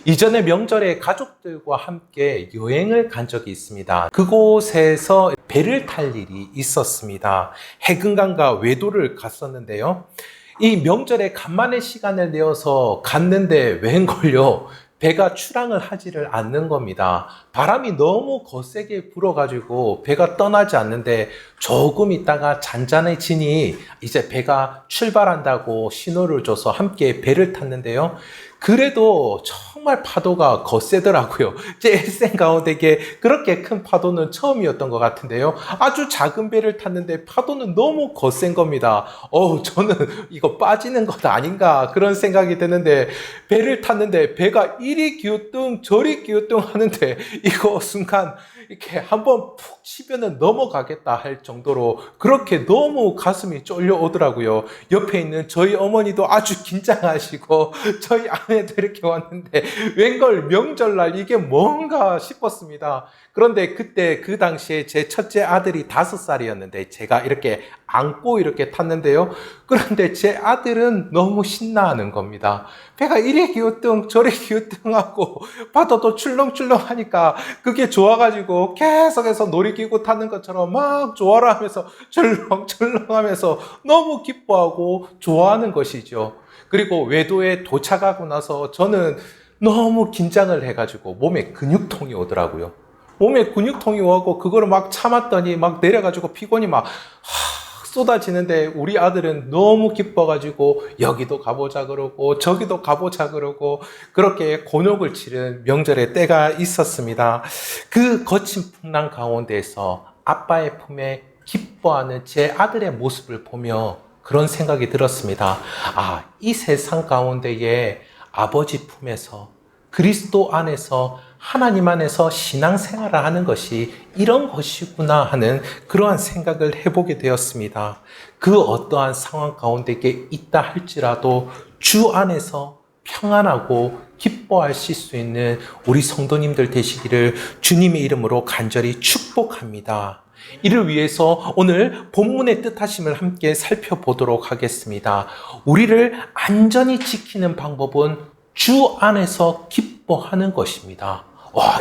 이전에 명절에 가족들과 함께 여행을 간 적이 있습니다. 그곳에서 배를 탈 일이 있었습니다. 해금강과 외도를 갔었는데요. 이 명절에 간만에 시간을 내어서 갔는데 웬걸요, 배가 출항을 하지를 않는 겁니다. 바람이 너무 거세게 불어가지고 배가 떠나지 않는데 조금 있다가 잔잔해지니 이제 배가 출발한다고 신호를 줘서 함께 배를 탔는데요. 그래도 정말 파도가 거세더라고요. 제 일생 가운데 그렇게 큰 파도는 처음이었던 것 같은데요. 아주 작은 배를 탔는데 파도는 너무 거센 겁니다. 저는 이거 빠지는 것 아닌가 그런 생각이 드는데, 배를 탔는데 배가 이리 기우뚱 저리 기우뚱 하는데 이거 순간 이렇게 한번 푹 치면은 넘어가겠다 할 정도로 그렇게 너무 가슴이 쫄려오더라고요. 옆에 있는 저희 어머니도 아주 긴장하시고 저희 아내도 이렇게 왔는데 웬걸 명절날 이게 뭔가 싶었습니다. 그런데 그때 그 당시에 제 첫째 아들이 5살이었는데 제가 이렇게 안고 이렇게 탔는데요. 그런데 제 아들은 너무 신나하는 겁니다. 배가 이리 기우뚱 저리 기우뚱하고 파도도 출렁출렁 하니까 그게 좋아가지고 계속해서 놀이기구 타는 것처럼 막 좋아라 하면서 출렁출렁 하면서 너무 기뻐하고 좋아하는 것이죠. 그리고 외도에 도착하고 나서 저는 너무 긴장을 해가지고 몸에 근육통이 오더라고요. 몸에 근육통이 오고 그거를 막 참았더니 막 내려가지고 피곤이 막 쏟아지는데, 우리 아들은 너무 기뻐가지고 여기도 가보자 그러고 저기도 가보자 그러고 그렇게 곤욕을 치른 명절의 때가 있었습니다. 그 거친 풍랑 가운데에서 아빠의 품에 기뻐하는 제 아들의 모습을 보며 그런 생각이 들었습니다. 이 세상 가운데에 아버지 품에서 그리스도 안에서 하나님 안에서 신앙생활을 하는 것이 이런 것이구나 하는 그러한 생각을 해보게 되었습니다. 그 어떠한 상황 가운데 있다 할지라도 주 안에서 평안하고 기뻐하실 수 있는 우리 성도님들 되시기를 주님의 이름으로 간절히 축복합니다. 이를 위해서 오늘 본문의 뜻하심을 함께 살펴보도록 하겠습니다. 우리를 안전히 지키는 방법은 주 안에서 기뻐하는 것입니다.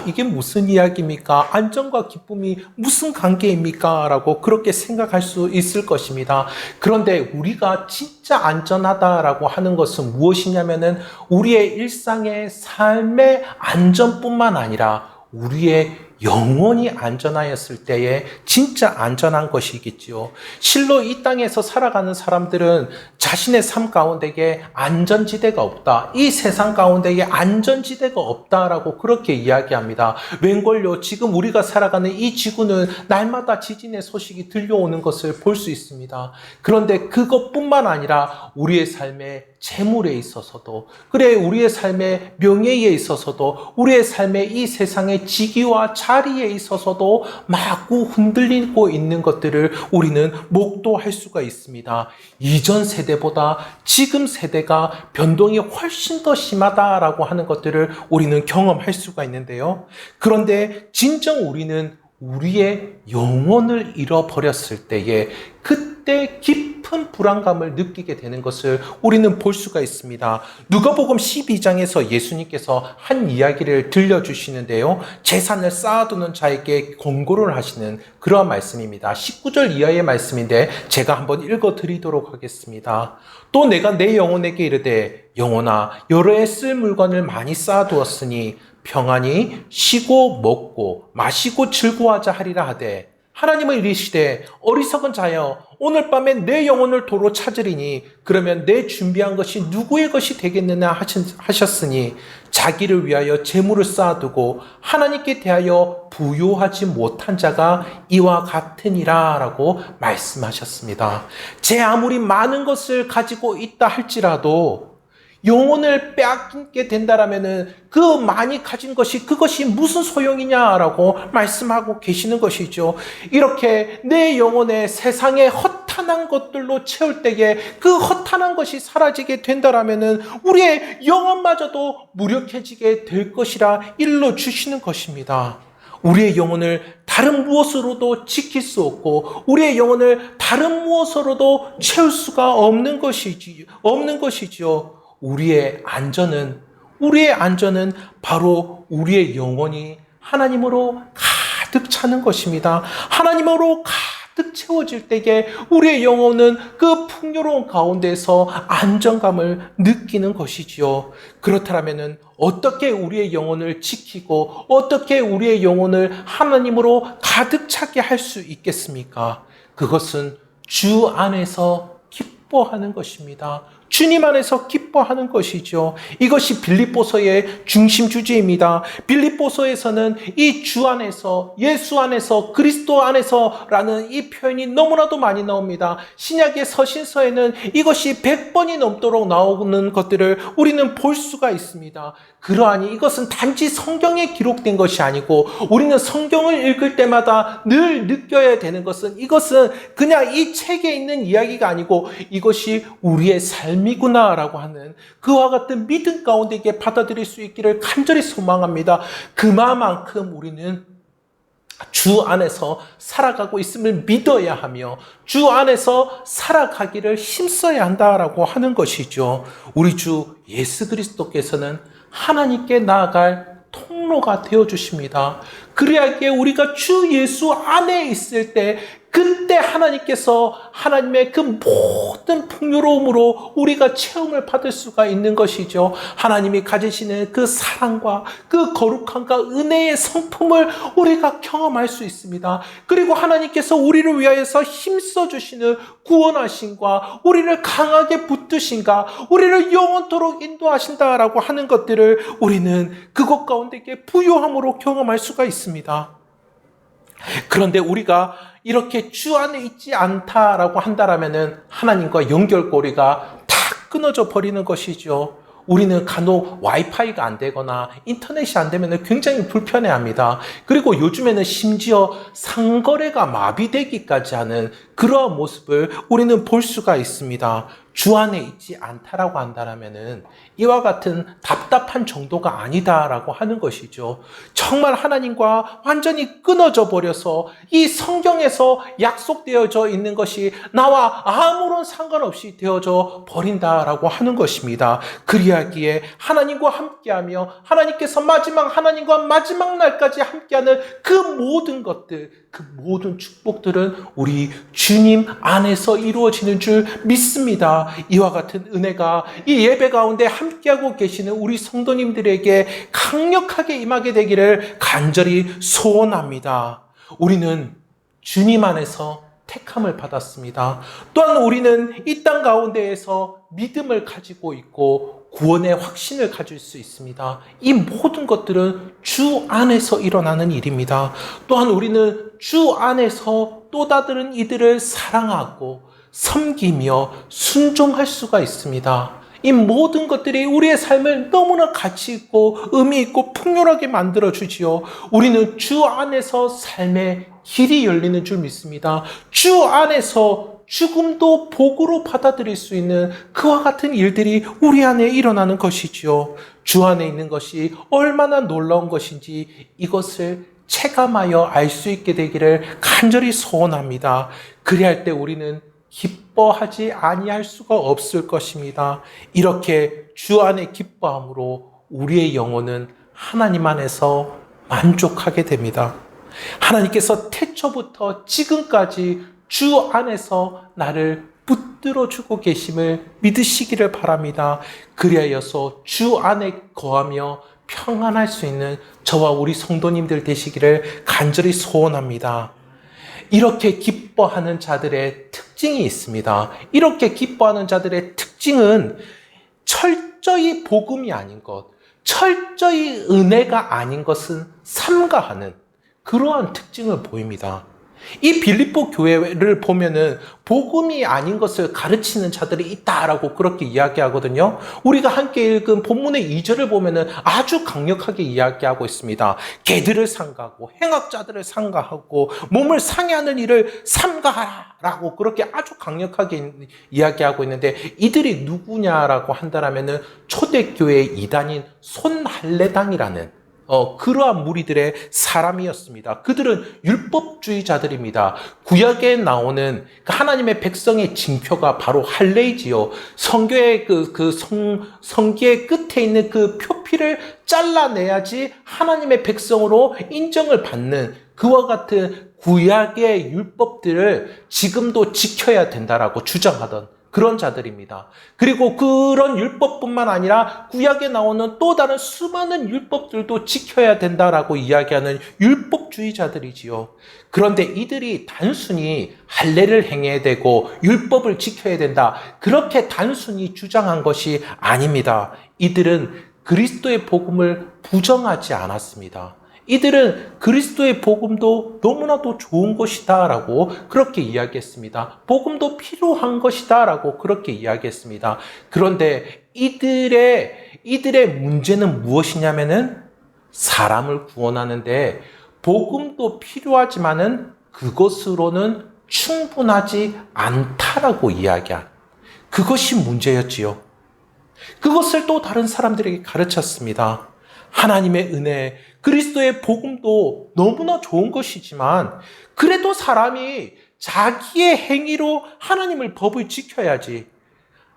이게 무슨 이야기입니까? 안전과 기쁨이 무슨 관계입니까? 라고 그렇게 생각할 수 있을 것입니다. 그런데 우리가 진짜 안전하다라고 하는 것은 무엇이냐면은 우리의 일상의 삶의 안전뿐만 아니라 우리의 영원히 안전하였을 때에 진짜 안전한 것이겠지요. 실로 이 땅에서 살아가는 사람들은 자신의 삶 가운데에 안전지대가 없다, 이 세상 가운데에 안전지대가 없다라고 그렇게 이야기합니다. 웬걸요, 지금 우리가 살아가는 이 지구는 날마다 지진의 소식이 들려오는 것을 볼 수 있습니다. 그런데 그것뿐만 아니라 우리의 삶의 재물에 있어서도, 그래 우리의 삶의 명예에 있어서도, 우리의 삶의 이 세상의 직위와 자리에 있어서도 마구 흔들리고 있는 것들을 우리는 목도할 수가 있습니다. 이전 세대보다 지금 세대가 변동이 훨씬 더 심하다라고 하는 것들을 우리는 경험할 수가 있는데요. 그런데 진정 우리는 우리의 영혼을 잃어버렸을 때에 그때 깊은 불안감을 느끼게 되는 것을 우리는 볼 수가 있습니다. 누가복음 12장에서 예수님께서 한 이야기를 들려주시는데요. 재산을 쌓아두는 자에게 권고를 하시는 그러한 말씀입니다. 19절 이하의 말씀인데 제가 한번 읽어드리도록 하겠습니다. 또 내가 내 영혼에게 이르되 영혼아 여러 해 쓸 물건을 많이 쌓아두었으니 평안히 쉬고 먹고 마시고 즐거워하자 하리라 하되, 하나님은 이르시되 어리석은 자여 오늘 밤에 내 영혼을 도로 찾으리니 그러면 내 준비한 것이 누구의 것이 되겠느냐 하셨으니 자기를 위하여 재물을 쌓아두고 하나님께 대하여 부요하지 못한 자가 이와 같으니라 라고 말씀하셨습니다. 제 아무리 많은 것을 가지고 있다 할지라도 영혼을 빼앗게 된다라면은 그 많이 가진 것이 그것이 무슨 소용이냐라고 말씀하고 계시는 것이죠. 이렇게 내 영혼의 세상의 허탄한 것들로 채울 때에 그 허탄한 것이 사라지게 된다라면은 우리의 영혼마저도 무력해지게 될 것이라 일러 주시는 것입니다. 우리의 영혼을 다른 무엇으로도 지킬 수 없고 우리의 영혼을 다른 무엇으로도 채울 수가 없는 것이지요. 우리의 안전은 우리의 안전은 바로 우리의 영혼이 하나님으로 가득 차는 것입니다. 하나님으로 가득 채워질 때에 우리의 영혼은 그 풍요로운 가운데서 안정감을 느끼는 것이지요. 그렇다면 어떻게 우리의 영혼을 지키고 어떻게 우리의 영혼을 하나님으로 가득 차게 할 수 있겠습니까? 그것은 주 안에서 기뻐하는 것입니다. 주님 안에서 기뻐하는 것이죠. 이것이 빌립보서의 중심 주제입니다. 빌립보서에서는 이 주 안에서, 예수 안에서, 그리스도 안에서라는 이 표현이 너무나도 많이 나옵니다. 신약의 서신서에는 이것이 100번이 넘도록 나오는 것들을 우리는 볼 수가 있습니다. 그러하니 이것은 단지 성경에 기록된 것이 아니고 우리는 성경을 읽을 때마다 늘 느껴야 되는 것은 이것은 그냥 이 책에 있는 이야기가 아니고 이것이 우리의 삶이구나라고 하는 그와 같은 믿음 가운데 이게 받아들일 수 있기를 간절히 소망합니다. 그만큼 우리는 주 안에서 살아가고 있음을 믿어야 하며 주 안에서 살아가기를 힘써야 한다라고 하는 것이죠. 우리 주 예수 그리스도께서는 하나님께 나아갈 통로가 되어주십니다. 그래야기에 우리가 주 예수 안에 있을 때 그때 하나님께서 하나님의 그 모든 풍요로움으로 우리가 체험을 받을 수가 있는 것이죠. 하나님이 가지시는 그 사랑과 그 거룩함과 은혜의 성품을 우리가 경험할 수 있습니다. 그리고 하나님께서 우리를 위하여서 힘써 주시는 구원하심과 우리를 강하게 붙드신가, 우리를 영원토록 인도하신다라고 하는 것들을 우리는 그것 가운데 부요함으로 경험할 수가 있습니다. 그런데 우리가 이렇게 주 안에 있지 않다라고 한다라면은 하나님과 연결고리가 다 끊어져 버리는 것이죠. 우리는 간혹 와이파이가 안 되거나 인터넷이 안 되면 굉장히 불편해합니다. 그리고 요즘에는 심지어 상거래가 마비되기까지 하는 그러한 모습을 우리는 볼 수가 있습니다. 주 안에 있지 않다라고 한다면은 이와 같은 답답한 정도가 아니다라고 하는 것이죠. 정말 하나님과 완전히 끊어져 버려서 이 성경에서 약속되어져 있는 것이 나와 아무런 상관없이 되어져 버린다라고 하는 것입니다. 그리하기에 하나님과 함께하며 하나님과 마지막 날까지 함께하는 그 모든 것들, 그 모든 축복들은 우리 주님 안에서 이루어지는 줄 믿습니다. 이와 같은 은혜가 이 예배 가운데 함께하고 계시는 우리 성도님들에게 강력하게 임하게 되기를 간절히 소원합니다. 우리는 주님 안에서 택함을 받았습니다. 또한 우리는 이 땅 가운데에서 믿음을 가지고 있고 구원의 확신을 가질 수 있습니다. 이 모든 것들은 주 안에서 일어나는 일입니다. 또한 우리는 주 안에서 또 다른 이들을 사랑하고 섬기며 순종할 수가 있습니다. 이 모든 것들이 우리의 삶을 너무나 가치 있고 의미 있고 풍요하게 만들어주지요. 우리는 주 안에서 삶의 길이 열리는 줄 믿습니다. 주 안에서 죽음도 복으로 받아들일 수 있는 그와 같은 일들이 우리 안에 일어나는 것이지요. 주 안에 있는 것이 얼마나 놀라운 것인지 이것을 체감하여 알 수 있게 되기를 간절히 소원합니다. 그리할 때 우리는 기뻐하지 아니할 수가 없을 것입니다. 이렇게 주 안에 기뻐함으로 우리의 영혼은 하나님 안에서 만족하게 됩니다. 하나님께서 태초부터 지금까지 주 안에서 나를 붙들어주고 계심을 믿으시기를 바랍니다. 그리하여서 주 안에 거하며 평안할 수 있는 저와 우리 성도님들 되시기를 간절히 소원합니다. 이렇게 기뻐하는 자들의 특징이 있습니다. 이렇게 기뻐하는 자들의 특징은 철저히 복음이 아닌 것, 철저히 은혜가 아닌 것은 삼가하는 그러한 특징을 보입니다. 이 빌립보 교회를 보면은 복음이 아닌 것을 가르치는 자들이 있다라고 그렇게 이야기하거든요. 우리가 함께 읽은 본문의 2절을 보면은 아주 강력하게 이야기하고 있습니다. 개들을 삼가하고 행악자들을 삼가하고 몸을 상해하는 일을 삼가하라고 그렇게 아주 강력하게 이야기하고 있는데 이들이 누구냐라고 한다면은 초대교회의 이단인 손할례당이라는 그러한 무리들의 사람이었습니다. 그들은 율법주의자들입니다. 구약에 나오는 하나님의 백성의 징표가 바로 할례이지요. 성경의 성기의 끝에 있는 그 표피를 잘라내야지 하나님의 백성으로 인정을 받는 그와 같은 구약의 율법들을 지금도 지켜야 된다라고 주장하던 그런 자들입니다. 그리고 그런 율법뿐만 아니라 구약에 나오는 또 다른 수많은 율법들도 지켜야 된다라고 이야기하는 율법주의자들이지요. 그런데 이들이 단순히 할례를 행해야 되고 율법을 지켜야 된다, 그렇게 단순히 주장한 것이 아닙니다. 이들은 그리스도의 복음을 부정하지 않았습니다. 이들은 그리스도의 복음도 너무나도 좋은 것이다 라고 그렇게 이야기했습니다. 복음도 필요한 것이다 라고 그렇게 이야기했습니다. 그런데 이들의 문제는 무엇이냐면은 사람을 구원하는데 복음도 필요하지만은 그것으로는 충분하지 않다라고 이야기한 그것이 문제였지요. 그것을 또 다른 사람들에게 가르쳤습니다. 하나님의 은혜, 그리스도의 복음도 너무나 좋은 것이지만 그래도 사람이 자기의 행위로 하나님의 법을 지켜야지,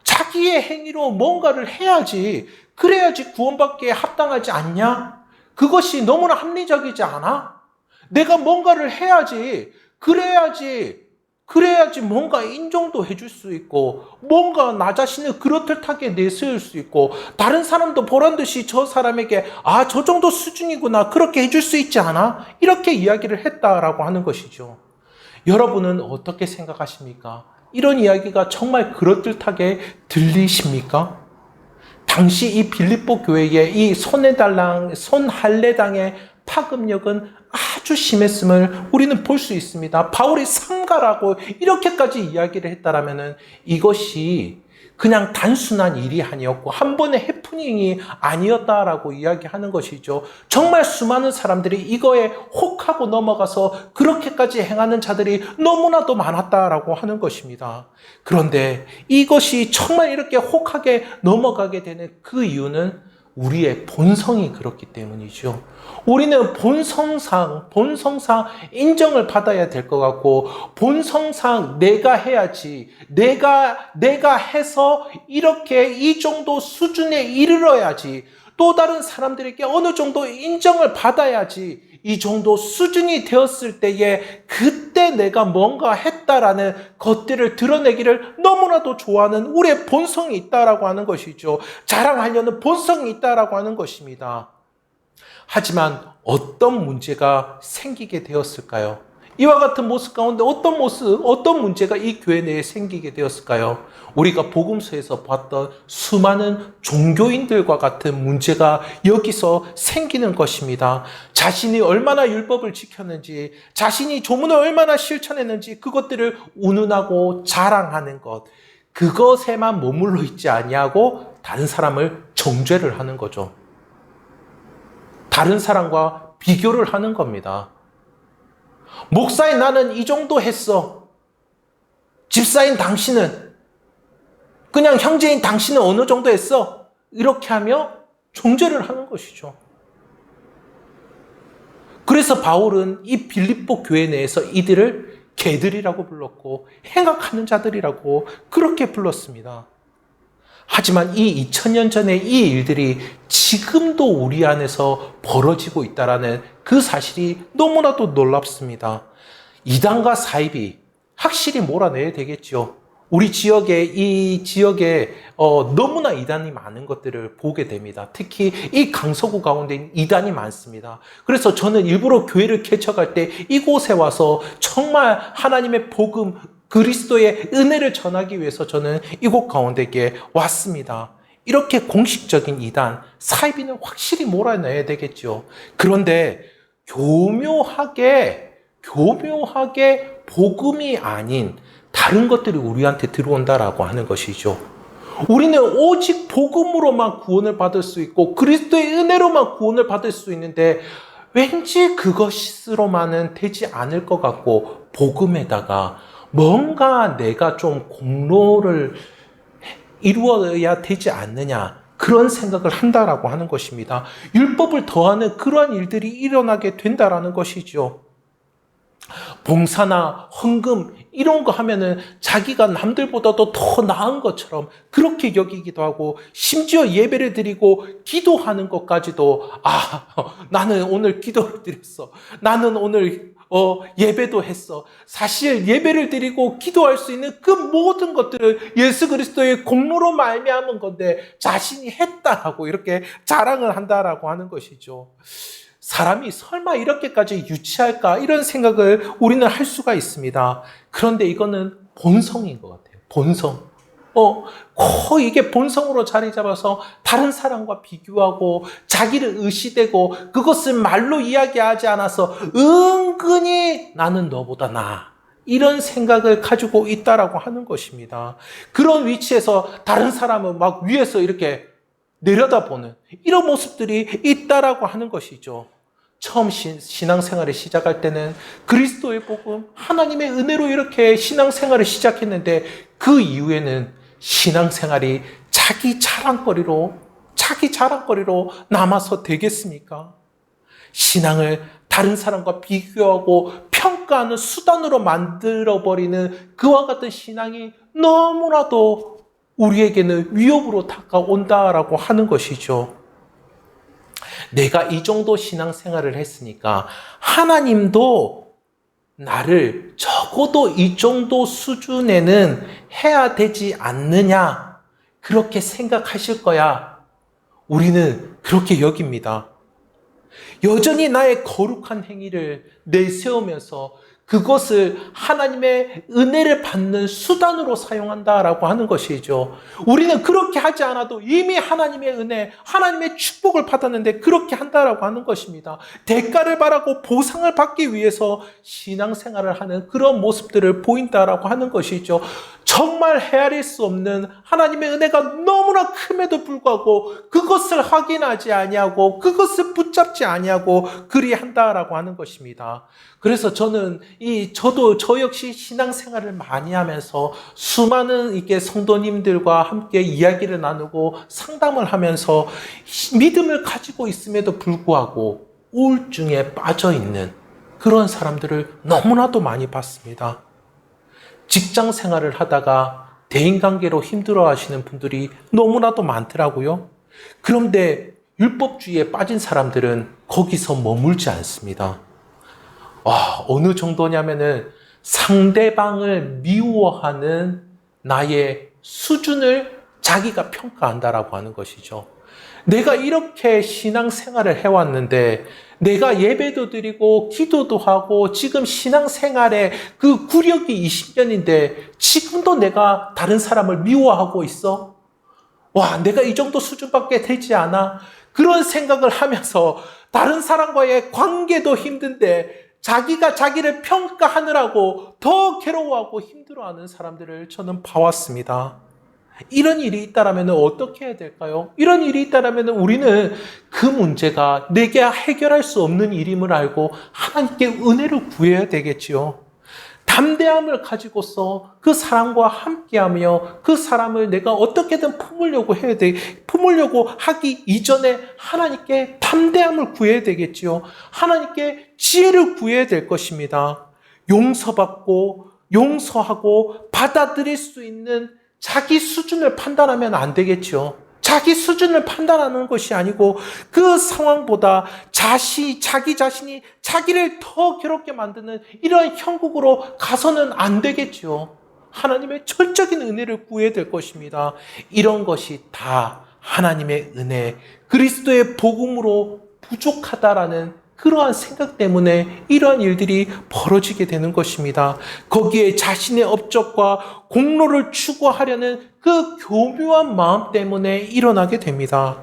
자기의 행위로 뭔가를 해야지, 그래야지 구원받기에 합당하지 않냐? 그것이 너무나 합리적이지 않아? 내가 뭔가를 해야지, 그래야지 뭔가 인정도 해줄 수 있고, 뭔가 나 자신을 그렇듯하게 내세울 수 있고, 다른 사람도 보란 듯이 저 사람에게 저 정도 수준이구나, 그렇게 해줄 수 있지 않아? 이렇게 이야기를 했다라고 하는 것이죠. 여러분은 어떻게 생각하십니까? 이런 이야기가 정말 그럴듯하게 들리십니까? 당시 이 빌립보 교회의 이 손할례당의 파급력은 아주 심했음을 우리는 볼 수 있습니다. 바울이 삼가라고 이렇게까지 이야기를 했다라면은 이것이 그냥 단순한 일이 아니었고 한 번의 해프닝이 아니었다라고 이야기하는 것이죠. 정말 수많은 사람들이 이거에 혹하고 넘어가서 그렇게까지 행하는 자들이 너무나도 많았다라고 하는 것입니다. 그런데 이것이 정말 이렇게 혹하게 넘어가게 되는 그 이유는 우리의 본성이 그렇기 때문이죠. 우리는 본성상 인정을 받아야 될 것 같고, 본성상 내가 해야지, 내가 해서 이렇게 이 정도 수준에 이르러야지, 또 다른 사람들에게 어느 정도 인정을 받아야지, 이 정도 수준이 되었을 때에 그때 내가 뭔가 했다라는 것들을 드러내기를 너무나도 좋아하는 우리의 본성이 있다라고 하는 것이죠. 자랑하려는 본성이 있다라고 하는 것입니다. 하지만 어떤 문제가 생기게 되었을까요? 이와 같은 모습 가운데 어떤 문제가 이 교회 내에 생기게 되었을까요? 우리가 복음서에서 봤던 수많은 종교인들과 같은 문제가 여기서 생기는 것입니다. 자신이 얼마나 율법을 지켰는지, 자신이 조문을 얼마나 실천했는지 그것들을 운운하고 자랑하는 것, 그것에만 머물러 있지 아니하고 다른 사람을 정죄를 하는 거죠. 다른 사람과 비교를 하는 겁니다. 목사인 나는 이 정도 했어. 집사인 당신은, 그냥 형제인 당신은 어느 정도 했어. 이렇게 하며 정죄를 하는 것이죠. 그래서 바울은 이 빌립보 교회 내에서 이들을 개들이라고 불렀고 행악하는 자들이라고 그렇게 불렀습니다. 하지만 이 2000년 전의 이 일들이 지금도 우리 안에서 벌어지고 있다는 그 사실이 너무나도 놀랍습니다. 이단과 사입이 확실히 몰아내야 되겠죠. 우리 이 지역에 너무나 이단이 많은 것들을 보게 됩니다. 특히 이 강서구 가운데 이단이 많습니다. 그래서 저는 일부러 교회를 개척할 때 이곳에 와서 정말 하나님의 복음, 그리스도의 은혜를 전하기 위해서 저는 이곳 가운데에 왔습니다. 이렇게 공식적인 이단, 사이비는 확실히 몰아내야 되겠죠. 그런데 교묘하게 복음이 아닌 다른 것들이 우리한테 들어온다라고 하는 것이죠. 우리는 오직 복음으로만 구원을 받을 수 있고 그리스도의 은혜로만 구원을 받을 수 있는데 왠지 그것으로만은 되지 않을 것 같고 복음에다가 뭔가 내가 좀 공로를 이루어야 되지 않느냐, 그런 생각을 한다라고 하는 것입니다. 율법을 더하는 그러한 일들이 일어나게 된다라는 것이죠. 봉사나 헌금 이런 거 하면은 자기가 남들보다도 더 나은 것처럼 그렇게 여기기도 하고, 심지어 예배를 드리고 기도하는 것까지도 나는 오늘 기도를 드렸어. 나는 오늘 예배도 했어. 사실 예배를 드리고 기도할 수 있는 그 모든 것들을 예수 그리스도의 공로로 말미암은 건데 자신이 했다라고 이렇게 자랑을 한다라고 하는 것이죠. 사람이 설마 이렇게까지 유치할까? 이런 생각을 우리는 할 수가 있습니다. 그런데 이거는 본성인 것 같아요. 본성. 거의 이게 본성으로 자리 잡아서 다른 사람과 비교하고 자기를 의시되고 그것을 말로 이야기하지 않아서 은근히 나는 너보다 나아. 이런 생각을 가지고 있다라고 하는 것입니다. 그런 위치에서 다른 사람은 막 위에서 이렇게 내려다보는 이런 모습들이 있다라고 하는 것이죠. 처음 신앙생활을 시작할 때는 그리스도의 복음, 하나님의 은혜로 이렇게 신앙생활을 시작했는데 그 이후에는 신앙생활이 자기 자랑거리로 남아서 되겠습니까? 신앙을 다른 사람과 비교하고 평가하는 수단으로 만들어버리는 그와 같은 신앙이 너무나도 우리에게는 위협으로 다가온다라고 하는 것이죠. 내가 이 정도 신앙생활을 했으니까 하나님도 나를 적어도 이 정도 수준에는 해야 되지 않느냐, 그렇게 생각하실 거야. 우리는 그렇게 여깁니다. 여전히 나의 거룩한 행위를 내세우면서 그것을 하나님의 은혜를 받는 수단으로 사용한다라고 하는 것이죠. 우리는 그렇게 하지 않아도 이미 하나님의 은혜, 하나님의 축복을 받았는데 그렇게 한다라고 하는 것입니다. 대가를 바라고 보상을 받기 위해서 신앙생활을 하는 그런 모습들을 보인다라고 하는 것이죠. 정말 헤아릴 수 없는 하나님의 은혜가 너무나 큼에도 불구하고 그것을 확인하지 아니하고 그것을 붙잡지 아니하고 그리한다라고 하는 것입니다. 그래서 저는 저 역시 신앙생활을 많이 하면서 수많은 이렇게 성도님들과 함께 이야기를 나누고 상담을 하면서 믿음을 가지고 있음에도 불구하고 우울증에 빠져 있는 그런 사람들을 너무나도 많이 봤습니다. 직장 생활을 하다가 대인관계로 힘들어 하시는 분들이 너무나도 많더라고요. 그런데 율법주의에 빠진 사람들은 거기서 머물지 않습니다. 어느 정도냐면은 상대방을 미워하는 나의 수준을 자기가 평가한다라고 하는 것이죠. 내가 이렇게 신앙생활을 해왔는데, 내가 예배도 드리고 기도도 하고 지금 신앙생활에 그 구력이 20년인데 지금도 내가 다른 사람을 미워하고 있어? 내가 이 정도 수준밖에 되지 않아? 그런 생각을 하면서 다른 사람과의 관계도 힘든데 자기가 자기를 평가하느라고 더 괴로워하고 힘들어하는 사람들을 저는 봐왔습니다. 이런 일이 있다라면 어떻게 해야 될까요? 이런 일이 있다라면 우리는 그 문제가 내게 해결할 수 없는 일임을 알고 하나님께 은혜를 구해야 되겠지요. 담대함을 가지고서 그 사람과 함께하며 그 사람을 내가 어떻게든 품으려고 하기 이전에 하나님께 담대함을 구해야 되겠지요. 하나님께 지혜를 구해야 될 것입니다. 용서받고 용서하고 받아들일 수 있는 자기 수준을 판단하면 안 되겠죠. 자기 수준을 판단하는 것이 아니고 그 상황보다 자기 자신이 자기를 더 괴롭게 만드는 이러한 형국으로 가서는 안 되겠죠. 하나님의 전적인 은혜를 구해야 될 것입니다. 이런 것이 다 하나님의 은혜, 그리스도의 복음으로 부족하다라는 그러한 생각 때문에 이러한 일들이 벌어지게 되는 것입니다. 거기에 자신의 업적과 공로를 추구하려는 그 교묘한 마음 때문에 일어나게 됩니다.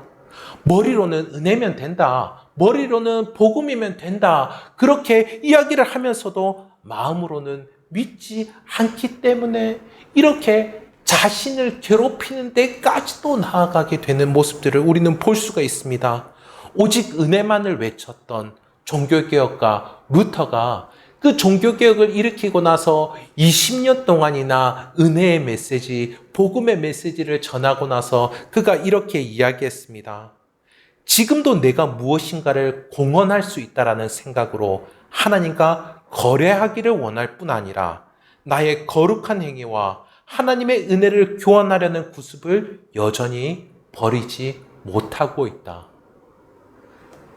머리로는 은혜면 된다. 머리로는 복음이면 된다. 그렇게 이야기를 하면서도 마음으로는 믿지 않기 때문에 이렇게 자신을 괴롭히는 데까지도 나아가게 되는 모습들을 우리는 볼 수가 있습니다. 오직 은혜만을 외쳤던 종교개혁가 루터가 그 종교개혁을 일으키고 나서 20년 동안이나 은혜의 메시지, 복음의 메시지를 전하고 나서 그가 이렇게 이야기했습니다. 지금도 내가 무엇인가를 공헌할 수 있다라는 생각으로 하나님과 거래하기를 원할 뿐 아니라 나의 거룩한 행위와 하나님의 은혜를 교환하려는 구습을 여전히 버리지 못하고 있다.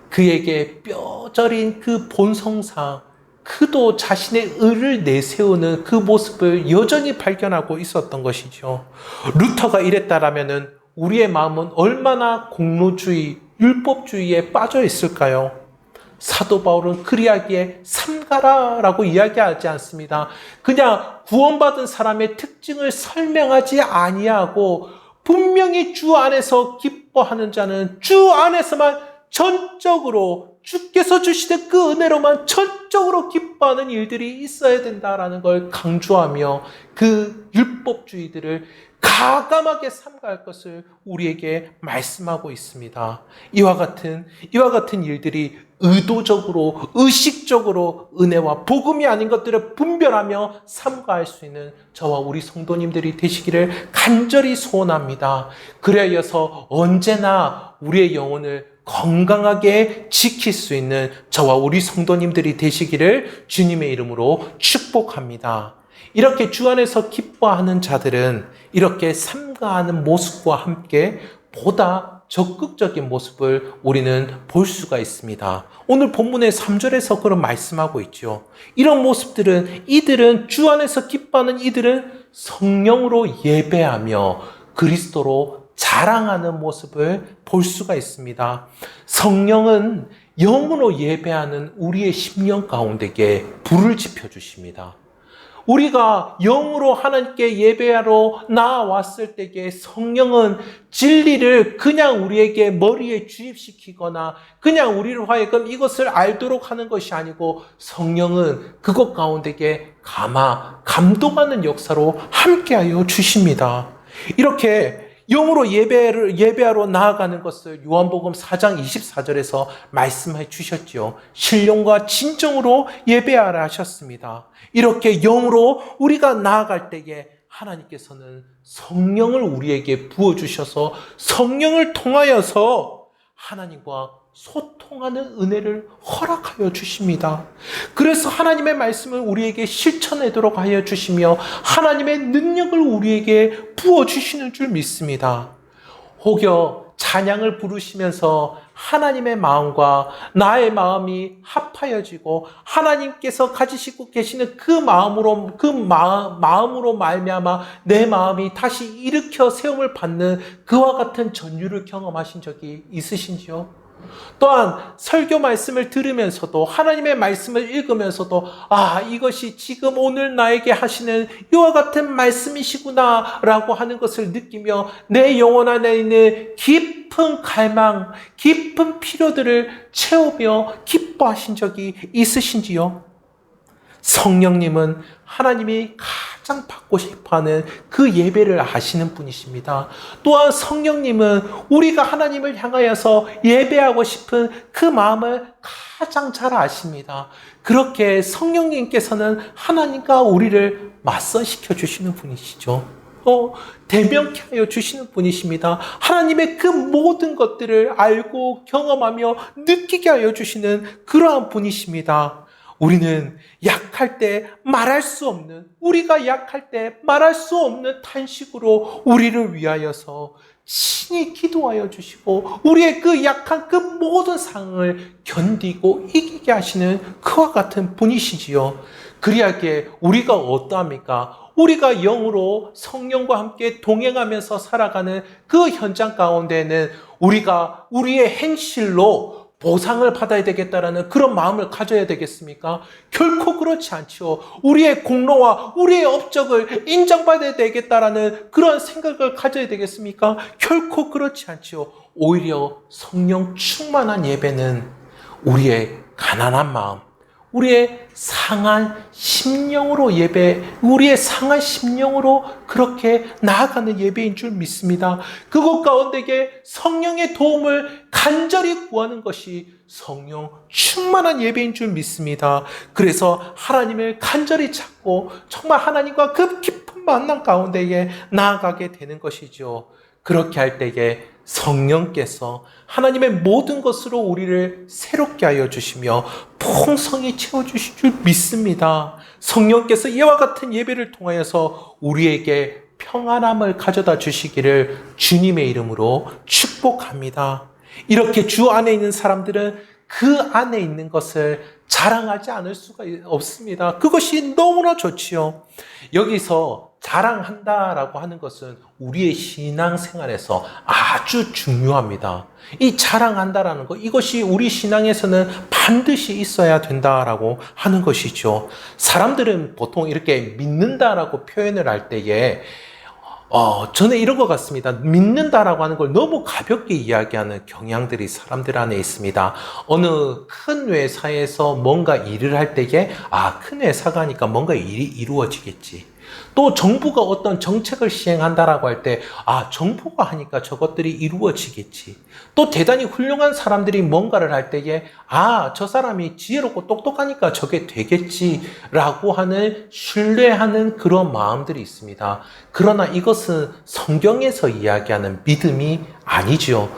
그에게 뼈저린 그 본성상 그도 자신의 의를 내세우는 그 모습을 여전히 발견하고 있었던 것이죠. 루터가 이랬다라면은 우리의 마음은 얼마나 공로주의, 율법주의에 빠져 있을까요? 사도 바울은 그리하기에 삼가라라고 이야기하지 않습니다. 그냥 구원받은 사람의 특징을 설명하지 아니하고 분명히 주 안에서 기뻐하는 자는 주 안에서만 전적으로 주께서 주시는 그 은혜로만 전적으로 기뻐하는 일들이 있어야 된다라는 걸 강조하며 그 율법주의들을 가감하게 삼가할 것을 우리에게 말씀하고 있습니다. 이와 같은 일들이 의도적으로, 의식적으로 은혜와 복음이 아닌 것들을 분별하며 삼가할 수 있는 저와 우리 성도님들이 되시기를 간절히 소원합니다. 그래야서 언제나 우리의 영혼을 건강하게 지킬 수 있는 저와 우리 성도님들이 되시기를 주님의 이름으로 축복합니다. 이렇게 주 안에서 기뻐하는 자들은 이렇게 삼가하는 모습과 함께 보다 적극적인 모습을 우리는 볼 수가 있습니다. 오늘 본문의 3절에서 그런 말씀하고 있죠. 이런 모습들은 이들은 주 안에서 기뻐하는 이들은 성령으로 예배하며 그리스도로 자랑하는 모습을 볼 수가 있습니다. 성령은 영으로 예배하는 우리의 심령 가운데에 불을 지펴주십니다. 우리가 영으로 하나님께 예배하러 나아왔을 때에 성령은 진리를 그냥 우리에게 머리에 주입시키거나 그냥 우리를 하여금 이것을 알도록 하는 것이 아니고 성령은 그것 가운데에 감동하는 역사로 함께하여 주십니다. 이렇게 영으로 예배하러 나아가는 것을 요한복음 4장 24절에서 말씀해 주셨지요. 신령과 진정으로 예배하라 하셨습니다. 이렇게 영으로 우리가 나아갈 때에 하나님께서는 성령을 우리에게 부어주셔서 성령을 통하여서 하나님과 소통하는 은혜를 허락하여 주십니다. 그래서 하나님의 말씀을 우리에게 실천하도록 하여 주시며 하나님의 능력을 우리에게 부어주시는 줄 믿습니다. 혹여 찬양을 부르시면서 하나님의 마음과 나의 마음이 합하여지고 하나님께서 가지시고 계시는 그 마음으로 말미암아 내 마음이 다시 일으켜 세움을 받는 그와 같은 전율을 경험하신 적이 있으신지요? 또한 설교 말씀을 들으면서도 하나님의 말씀을 읽으면서도 이것이 지금 오늘 나에게 하시는 이와 같은 말씀이시구나 라고 하는 것을 느끼며 내 영혼 안에 있는 깊은 갈망, 깊은 필요들을 채우며 기뻐하신 적이 있으신지요? 성령님은 하나님이 가장 받고 싶어하는 그 예배를 아시는 분이십니다. 또한 성령님은 우리가 하나님을 향하여서 예배하고 싶은 그 마음을 가장 잘 아십니다. 그렇게 성령님께서는 하나님과 우리를 맞서시켜 주시는 분이시죠. 대면케 하여 주시는 분이십니다. 하나님의 그 모든 것들을 알고 경험하며 느끼게 하여 주시는 그러한 분이십니다. 우리는 약할 때 말할 수 없는, 우리가 약할 때 말할 수 없는 탄식으로 우리를 위하여서 신이 기도하여 주시고 우리의 그 약한 그 모든 상황을 견디고 이기게 하시는 그와 같은 분이시지요. 그리하기에 우리가 어떠합니까? 우리가 영으로 성령과 함께 동행하면서 살아가는 그 현장 가운데는 우리가 우리의 행실로 보상을 받아야 되겠다라는 그런 마음을 가져야 되겠습니까? 결코 그렇지 않지요. 우리의 공로와 우리의 업적을 인정받아야 되겠다라는 그런 생각을 가져야 되겠습니까? 결코 그렇지 않지요. 오히려 성령 충만한 예배는 우리의 가난한 마음, 우리의 상한 심령으로 우리의 상한 심령으로 그렇게 나아가는 예배인 줄 믿습니다. 그것 가운데에 성령의 도움을 간절히 구하는 것이 성령 충만한 예배인 줄 믿습니다. 그래서 하나님을 간절히 찾고 정말 하나님과 그 깊은 만남 가운데에 나아가게 되는 것이죠. 그렇게 할 때에 성령께서 하나님의 모든 것으로 우리를 새롭게 하여 주시며 풍성히 채워주실 줄 믿습니다. 성령께서 이와 같은 예배를 통하여서 우리에게 평안함을 가져다 주시기를 주님의 이름으로 축복합니다. 이렇게 주 안에 있는 사람들은 그 안에 있는 것을 자랑하지 않을 수가 없습니다. 그것이 너무나 좋지요. 여기서 자랑한다라고 하는 것은 우리의 신앙생활에서 아주 중요합니다. 이 자랑한다라는 것, 이것이 우리 신앙에서는 반드시 있어야 된다라고 하는 것이죠. 사람들은 보통 이렇게 믿는다라고 표현을 할 때에 저는 이런 것 같습니다. 믿는다라고 하는 걸 너무 가볍게 이야기하는 경향들이 사람들 안에 있습니다. 어느 큰 회사에서 뭔가 일을 할 때에 큰 회사가 하니까 뭔가 일이 이루어지겠지. 또 정부가 어떤 정책을 시행한다라고 할 때 정부가 하니까 저것들이 이루어지겠지. 또 대단히 훌륭한 사람들이 뭔가를 할 때에 저 사람이 지혜롭고 똑똑하니까 저게 되겠지라고 하는 신뢰하는 그런 마음들이 있습니다. 그러나 이것은 성경에서 이야기하는 믿음이 아니죠.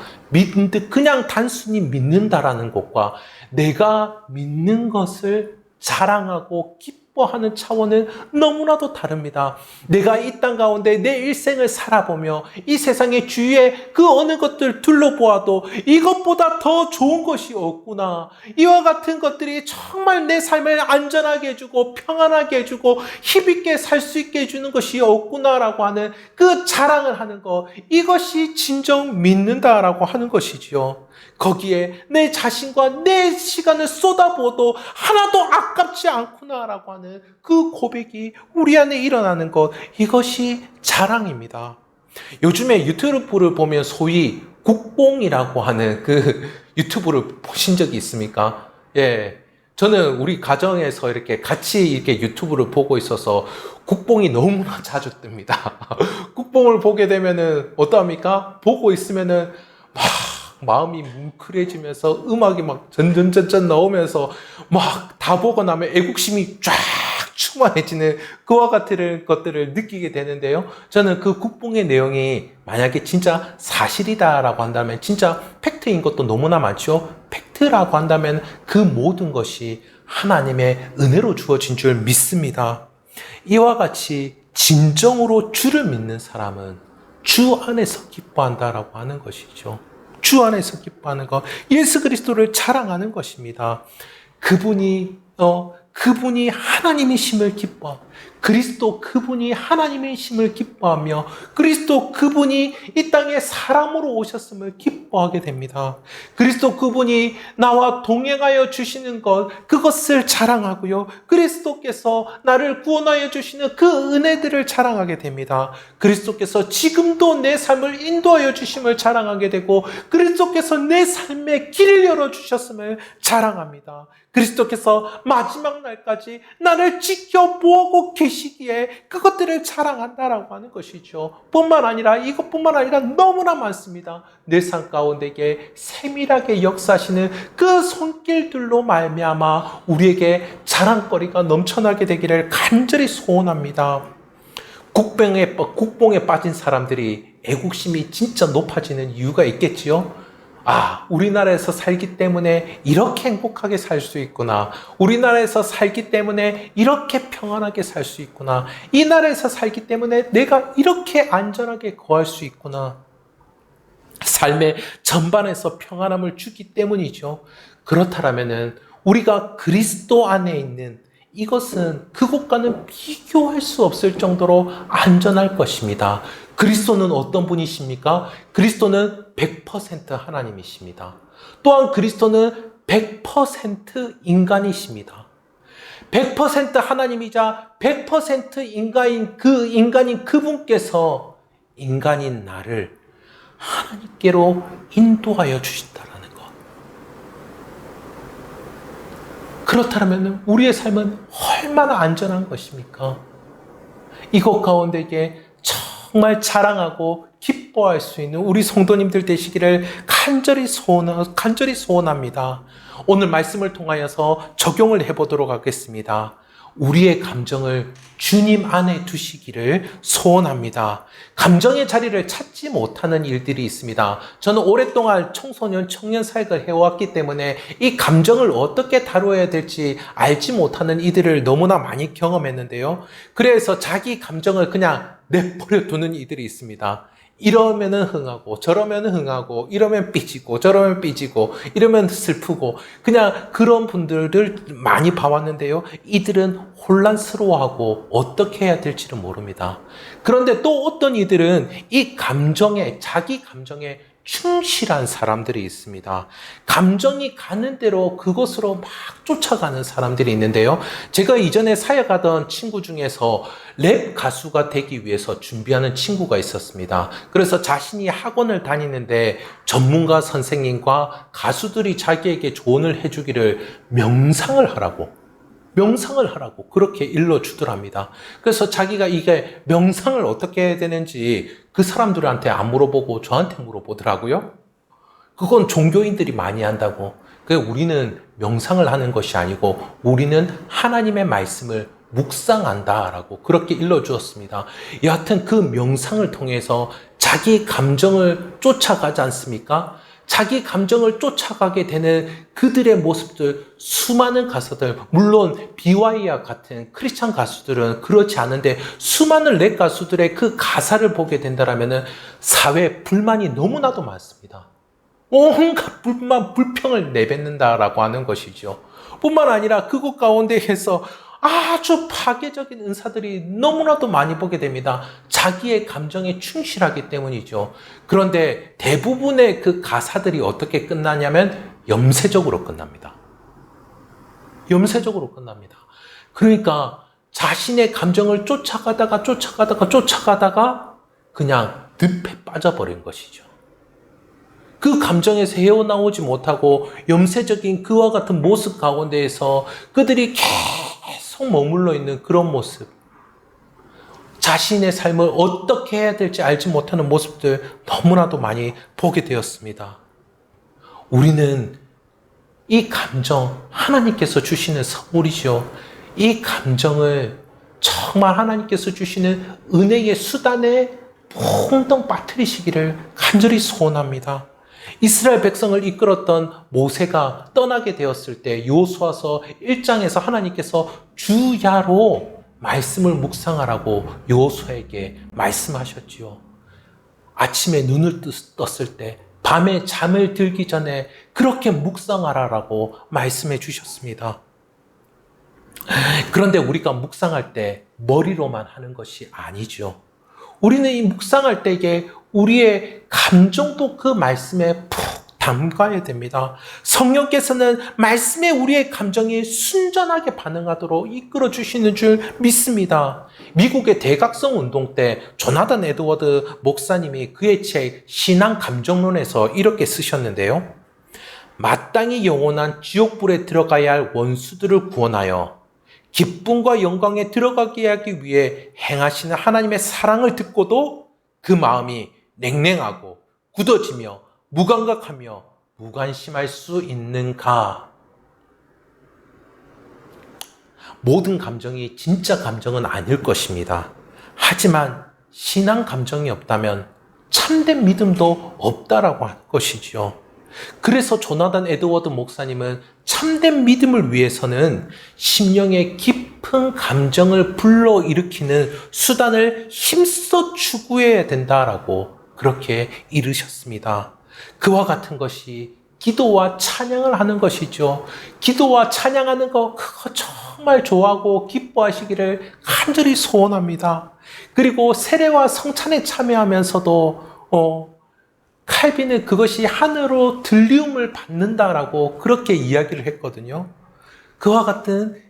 그냥 단순히 믿는다라는 것과 내가 믿는 것을 자랑하고 기뻐하는 차원은 너무나도 다릅니다. 내가 이 땅 가운데 내 일생을 살아보며 이 세상의 주위에 그 어느 것들 둘러보아도 이것보다 더 좋은 것이 없구나. 이와 같은 것들이 정말 내 삶을 안전하게 해주고 평안하게 해주고 힘있게 살 수 있게 해주는 것이 없구나라고 하는 그 자랑을 하는 것, 이것이 진정 믿는다라고 하는 것이지요. 거기에 내 자신과 내 시간을 쏟아부어도 하나도 아깝지 않구나라고 하는 그 고백이 우리 안에 일어나는 것, 이것이 자랑입니다. 요즘에 유튜브를 보면 소위 국뽕이라고 하는 그 유튜브를 보신 적이 있습니까? 예. 저는 우리 가정에서 이렇게 같이 이렇게 유튜브를 보고 있어서 국뽕이 너무나 자주 뜹니다. 국뽕을 보게 되면은 어떠합니까? 보고 있으면은 마음이 뭉클해지면서 음악이 막 전전전전 나오면서 막 다 보고 나면 애국심이 쫙 충만해지는 그와 같은 것들을 느끼게 되는데요. 저는 그 국뽕의 내용이 만약에 진짜 사실이다라고 한다면, 진짜 팩트인 것도 너무나 많죠. 팩트라고 한다면 그 모든 것이 하나님의 은혜로 주어진 줄 믿습니다. 이와 같이 진정으로 주를 믿는 사람은 주 안에서 기뻐한다라고 하는 것이죠. 주 안에서 기뻐하는 것, 예수 그리스도를 자랑하는 것입니다. 그분이 하나님이심을 기뻐하고, 그리스도 그분이 하나님이심을 기뻐하며, 그리스도 그분이 이 땅에 사람으로 오셨음을 기뻐하게 됩니다. 그리스도 그분이 나와 동행하여 주시는 것, 그것을 자랑하고요. 그리스도께서 나를 구원하여 주시는 그 은혜들을 자랑하게 됩니다. 그리스도께서 지금도 내 삶을 인도하여 주심을 자랑하게 되고, 그리스도께서 내 삶의 길을 열어주셨음을 자랑합니다. 그리스도께서 마지막 날까지 나를 지켜보고 계시기에 그것들을 자랑한다라고 하는 것이죠. 이것뿐만 아니라 너무나 많습니다. 내 삶 가운데에 세밀하게 역사하시는 그 손길들로 말미암아 우리에게 자랑거리가 넘쳐나게 되기를 간절히 소원합니다. 국뽕에 빠진 사람들이 애국심이 진짜 높아지는 이유가 있겠지요. 우리나라에서 살기 때문에 이렇게 행복하게 살 수 있구나. 우리나라에서 살기 때문에 이렇게 평안하게 살 수 있구나. 이 나라에서 살기 때문에 내가 이렇게 안전하게 거할 수 있구나. 삶의 전반에서 평안함을 주기 때문이죠. 그렇다면은 우리가 그리스도 안에 있는 이것은 그것과는 비교할 수 없을 정도로 안전할 것입니다. 그리스도는 어떤 분이십니까? 그리스도는 100% 하나님이십니다. 또한 그리스도는 100% 인간이십니다. 100% 하나님이자 100% 인간인 그분께서 인간인 나를 하나님께로 인도하여 주신다라는 것. 그렇다면 우리의 삶은 얼마나 안전한 것입니까? 이것 가운데에 정말 자랑하고 기뻐할 수 있는 우리 성도님들 되시기를 간절히 소원합니다. 오늘 말씀을 통하여서 적용을 해보도록 하겠습니다. 우리의 감정을 주님 안에 두시기를 소원합니다. 감정의 자리를 찾지 못하는 일들이 있습니다. 저는 오랫동안 청소년, 청년 사역을 해왔기 때문에 이 감정을 어떻게 다루어야 될지 알지 못하는 이들을 너무나 많이 경험했는데요. 그래서 자기 감정을 그냥 내버려 두는 이들이 있습니다. 이러면은 흥하고 저러면 흥하고 이러면 삐지고 저러면 삐지고 이러면 슬프고 그냥 그런 분들을 많이 봐왔는데요. 이들은 혼란스러워하고 어떻게 해야 될지를 모릅니다. 그런데 또 어떤 이들은 이 감정에 자기 감정에 충실한 사람들이 있습니다. 감정이 가는 대로 그것으로 막 쫓아가는 사람들이 있는데요. 제가 이전에 사역하던 친구 중에서 랩 가수가 되기 위해서 준비하는 친구가 있었습니다. 그래서 자신이 학원을 다니는데 전문가 선생님과 가수들이 자기에게 조언을 해주기를 명상을 하라고 그렇게 일러주더랍니다. 그래서 자기가 이게 명상을 어떻게 해야 되는지 그 사람들한테 안 물어보고 저한테 물어보더라고요. 그건 종교인들이 많이 한다고. 우리는 명상을 하는 것이 아니고 우리는 하나님의 말씀을 묵상한다라고 그렇게 일러주었습니다. 여하튼 그 명상을 통해서 자기 감정을 쫓아가지 않습니까? 자기 감정을 쫓아가게 되는 그들의 모습들, 수많은 가수들, 물론 BY와 같은 크리스찬 가수들은 그렇지 않은데 수많은 랩 가수들의 그 가사를 보게 된다면 사회 불만이 너무나도 많습니다. 온갖 불평을 내뱉는다라고 하는 것이죠. 뿐만 아니라 그곳 가운데에서 아주 파괴적인 은사들이 너무나도 많이 보게 됩니다. 자기의 감정에 충실하기 때문이죠. 그런데 대부분의 그 가사들이 어떻게 끝나냐면 염세적으로 끝납니다. 그러니까 자신의 감정을 쫓아가다가 그냥 늪에 빠져버린 것이죠. 그 감정에서 헤어나오지 못하고 염세적인 그와 같은 모습 가운데에서 그들이 계속 머물러 있는 그런 모습, 자신의 삶을 어떻게 해야 될지 알지 못하는 모습들 너무나도 많이 보게 되었습니다. 우리는 이 감정, 하나님께서 주시는 선물이죠. 이 감정을 정말 하나님께서 주시는 은혜의 수단에 퐁덩 빠뜨리시기를 간절히 소원합니다. 이스라엘 백성을 이끌었던 모세가 떠나게 되었을 때 여호수아서 1장에서 하나님께서 주야로 말씀을 묵상하라고 여호수아에게 말씀하셨지요. 아침에 눈을 떴을 때 밤에 잠을 들기 전에 그렇게 묵상하라라고 말씀해 주셨습니다. 그런데 우리가 묵상할 때 머리로만 하는 것이 아니죠. 우리는 이 묵상할 때에 우리의 감정도 그 말씀에 푹 담가야 됩니다. 성령께서는 말씀에 우리의 감정이 순전하게 반응하도록 이끌어 주시는 줄 믿습니다. 미국의 대각성 운동 때 조나단 에드워드 목사님이 그의 책 신앙 감정론에서 이렇게 쓰셨는데요. 마땅히 영원한 지옥불에 들어가야 할 원수들을 구원하여 기쁨과 영광에 들어가게 하기 위해 행하시는 하나님의 사랑을 듣고도 그 마음이 냉랭하고 굳어지며 무감각하며 무관심할 수 있는가? 모든 감정이 진짜 감정은 아닐 것입니다. 하지만 신앙 감정이 없다면 참된 믿음도 없다라고 하는 것이지요. 그래서 조나단 에드워드 목사님은 참된 믿음을 위해서는 심령의 깊은 감정을 불러일으키는 수단을 힘써 추구해야 된다라고 그렇게 이르셨습니다. 그와 같은 것이 기도와 찬양을 하는 것이죠. 기도와 찬양하는 거 그거 정말 좋아하고 기뻐하시기를 간절히 소원합니다. 그리고 세례와 성찬에 참여하면서도 칼빈은 그것이 하늘로 들리움을 받는다라고 그렇게 이야기를 했거든요. 그와 같은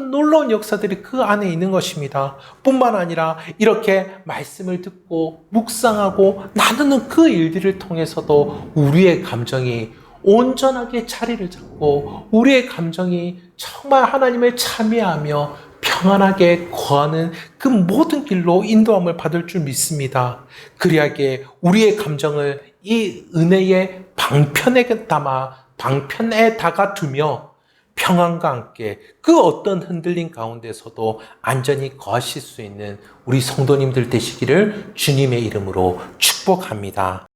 놀라운 역사들이 그 안에 있는 것입니다. 뿐만 아니라 이렇게 말씀을 듣고 묵상하고 나누는 그 일들을 통해서도 우리의 감정이 온전하게 자리를 잡고 우리의 감정이 정말 하나님을 참여하며 평안하게 거하는 그 모든 길로 인도함을 받을 줄 믿습니다. 그리하게 우리의 감정을 이 은혜의 방편에 다가 두며 평안과 함께 그 어떤 흔들림 가운데서도 안전히 거하실 수 있는 우리 성도님들 되시기를 주님의 이름으로 축복합니다.